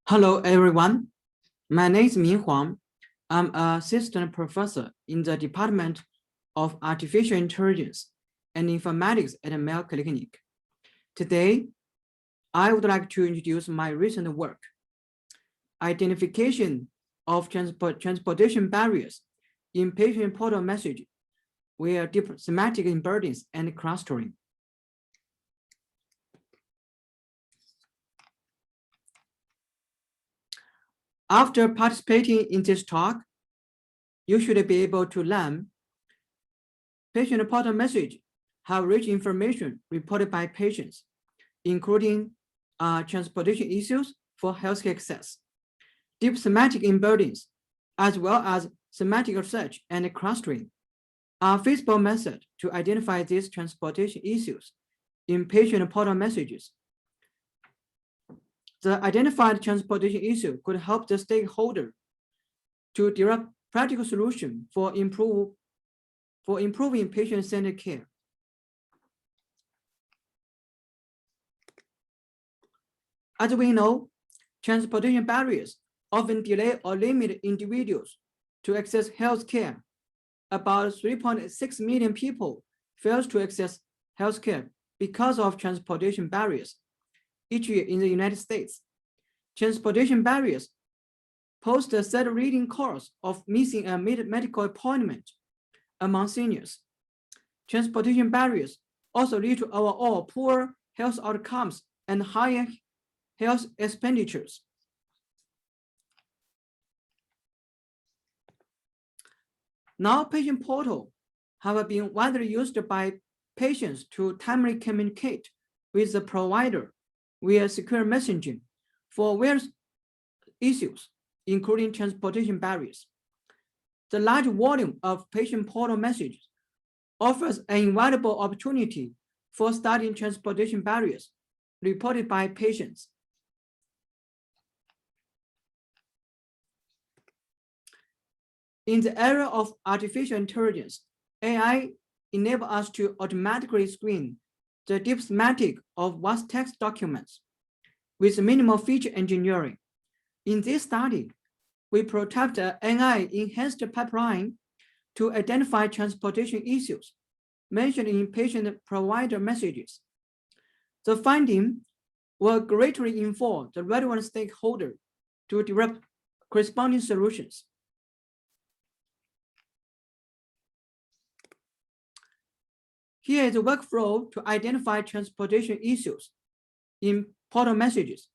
Hello, everyone. My name is Min Huang. I'm an assistant professor in the Department of Artificial Intelligence and Informatics at Mayo Clinic. Today, I would like to introduce my recent work, identification of transportation barriers in patient portal message via deep semantic embeddings and clustering. After participating in this talk, you should be able to learn patient portal message have rich information reported by patients, including transportation issues for healthcare access, deep semantic embeddings, as well as semantic research and clustering are feasible methods to identify these transportation issues in patient portal messages. The identified transportation issue could help the stakeholder to develop practical solution for improving patient-centered care. As we know, transportation barriers often delay or limit individuals to access health care. About 3.6 million people fail to access health care because of transportation barriers each year in the United States. Transportation barriers pose the sad reading cost of missing a medical appointment among seniors. Transportation barriers also lead to overall poor health outcomes and higher health expenditures. Now, patient portals have been widely used by patients to timely communicate with the provider via secure messaging for various issues, including transportation barriers. The large volume of patient portal messages offers an invaluable opportunity for studying transportation barriers reported by patients. In the era of artificial intelligence, AI enables us to automatically screen the deep semantic of vast text documents with minimal feature engineering. In this study, we prototyped an AI-enhanced pipeline to identify transportation issues mentioned in patient-provider messages. The finding will greatly inform the relevant stakeholder to develop corresponding solutions. Here is a workflow to identify transportation issues in portal messages.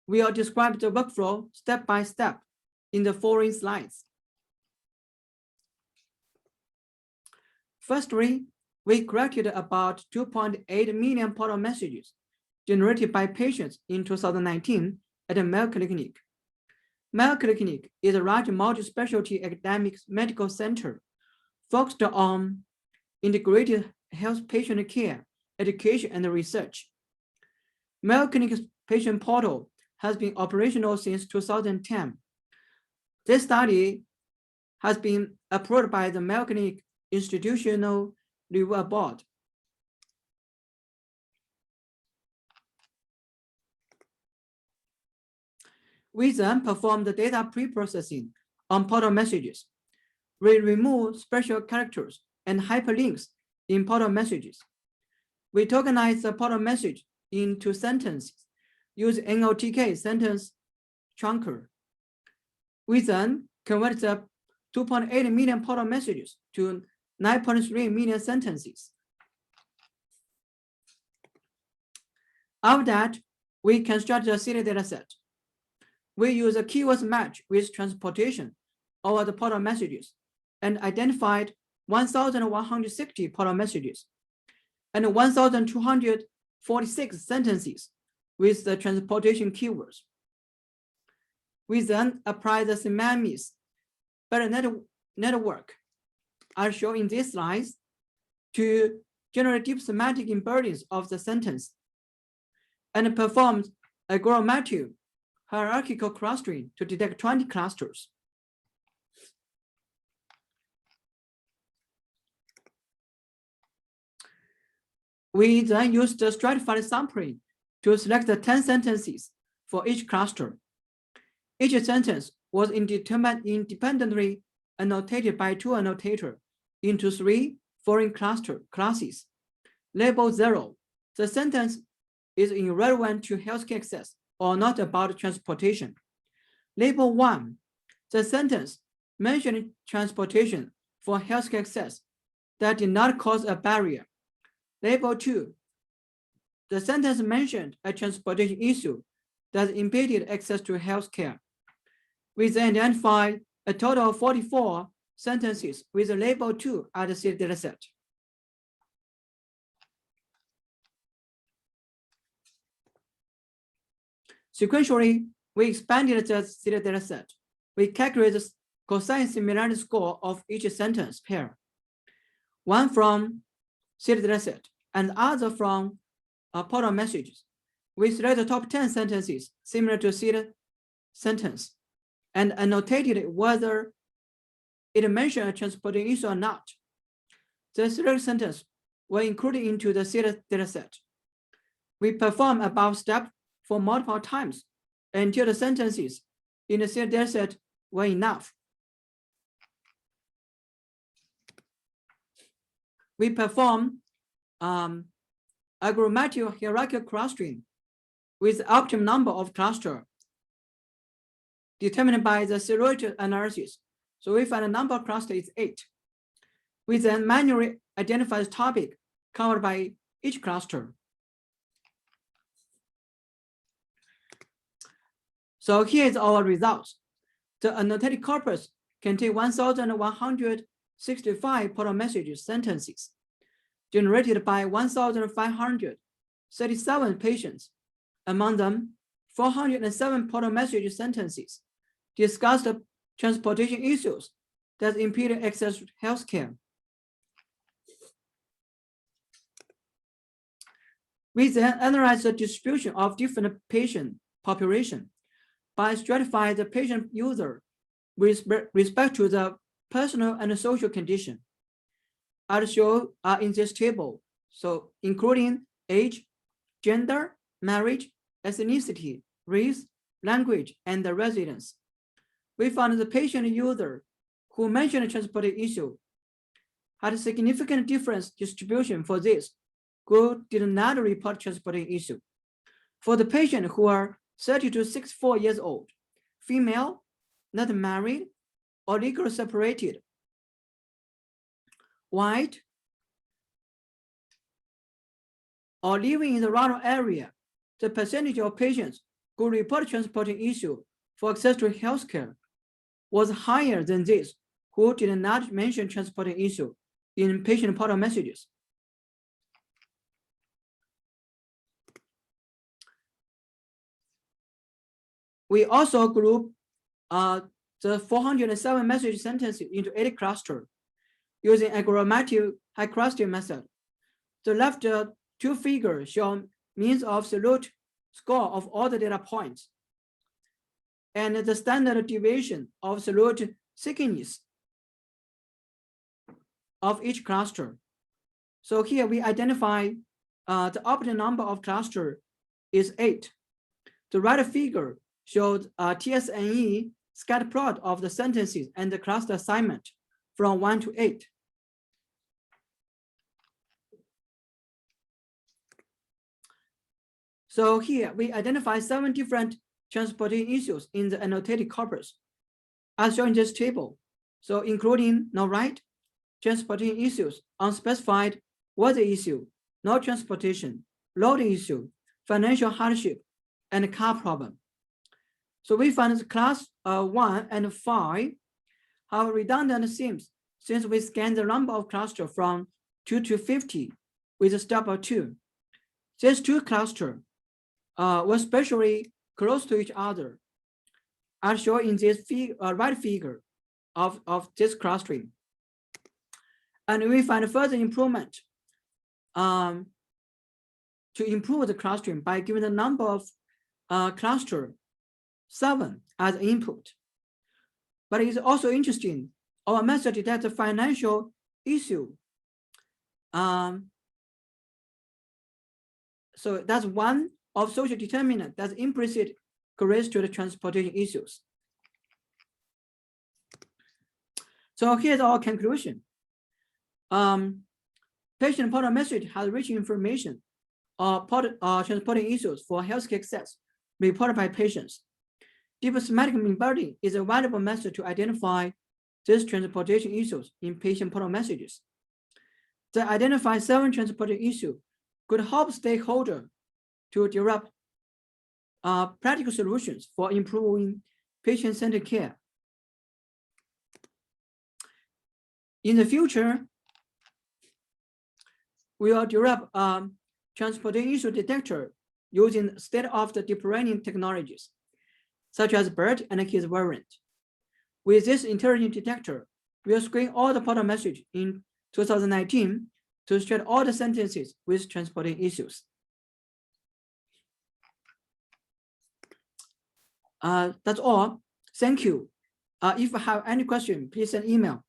We will describe the workflow step by step in the following slides. Firstly, we collected about 2.8 million portal messages generated by patients in 2019 at the Mayo Clinic. Mayo Clinic is a large multi-specialty academic medical center focused on integrated health patient care, education, and research. Mayo Clinic's patient portal has been operational since 2010. This study has been approved by the Mayo Clinic Institutional Review Board. We then perform the data pre-processing on portal messages. We remove special characters and hyperlinks in portal messages. We tokenize the portal message into sentences using NLTK sentence trunker. We then convert the 2.8 million portal messages to 9.3 million sentences. After that, we construct a city dataset. We use a keywords match with transportation over the portal messages and identified 1,160 portal messages and 1,246 sentences with the transportation keywords. We then apply the SEMAMIS network, as shown in these slides, to generate deep semantic embeddings of the sentence and perform algorithmic hierarchical clustering to detect 20 clusters. We then use the stratified sampling to select the 10 sentences for each cluster. Each sentence was independently annotated by two annotators into 3 foreign classes. Label 0, the sentence is irrelevant to healthcare access or not about transportation. Label 1, the sentence mentioned transportation for healthcare access that did not cause a barrier. Label 2, the sentence mentioned a transportation issue that impeded access to healthcare. We then identified a total of 44 sentences with a label 2 at the seed dataset. Sequentially, we expanded the seed dataset. We calculated the cosine similarity score of each sentence pair, one from seed dataset and other from portal messages. We selected the top 10 sentences similar to seed sentence and annotated whether it mentioned a transportation issue or not. The selected sentence were included into the seed dataset. We performed above step for multiple times until the sentences in the seed dataset were enough. We perform agrammatic hierarchical clustering with the optimum number of clusters determined by the seriated analysis. So we find the number of clusters is 8. We then manually identify the topic covered by each cluster. So here is our results. The annotated corpus contains 1,165 portal message sentences generated by 1,537 patients. Among them, 407 portal message sentences discussed transportation issues that impede access to healthcare. We then analyzed the distribution of different patient population by stratifying the patient user with respect to the personal and social condition. I'll show in this table, so including age, gender, marriage, ethnicity, race, language, and the residence. We found the patient user who mentioned transportation issue had a significant difference distribution for this who did not report transportation issue. For the patient who are 30 to 64 years old, female, not married, or legally separated, white, or living in the rural area, the percentage of patients who report transportation issue for access to healthcare was higher than this who did not mention transportation issue in patient portal messages. We also group the 407 message sentences into 8 clusters using agrammatic high clustering method. The left 2 figures show means of absolute score of all the data points and the standard deviation of absolute thickness of each cluster. So here we identify the optimal number of cluster is 8. The right figure shows TSNE scatter plot of the sentences and the cluster assignment from 1 to 8. So here we identify 7 different transportation issues in the annotated corpus, as shown in this table. So including no right, transportation issues, unspecified weather issue, no transportation, load issue, financial hardship, and car problem. So we find class 1 and 5 have redundant themes since we scan the number of clusters from 2 to 50 with a step of 2. These 2 clusters were especially close to each other, as shown in this right figure of this clustering. And we find further improvement to improve the clustering by giving the number of cluster 7 as input. But it's also interesting, our method detects a financial issue. So that's one of social determinant that's implicit correlates to the transportation issues. So here's our conclusion. Patient portal message has rich information transporting issues for healthcare access reported by patients. Deep semantic embedding is a valuable method to identify these transportation issues in patient portal messages. The identified 7 transportation issues could help stakeholders to develop practical solutions for improving patient-centered care. In the future, we will develop transportation issue detector using state-of-the-art deep learning technologies, such as BERT and his variant. With this intelligent detector, we'll screen all the portal message in 2019 to extract all the sentences with transporting issues. That's all. Thank you. If you have any question, please send email.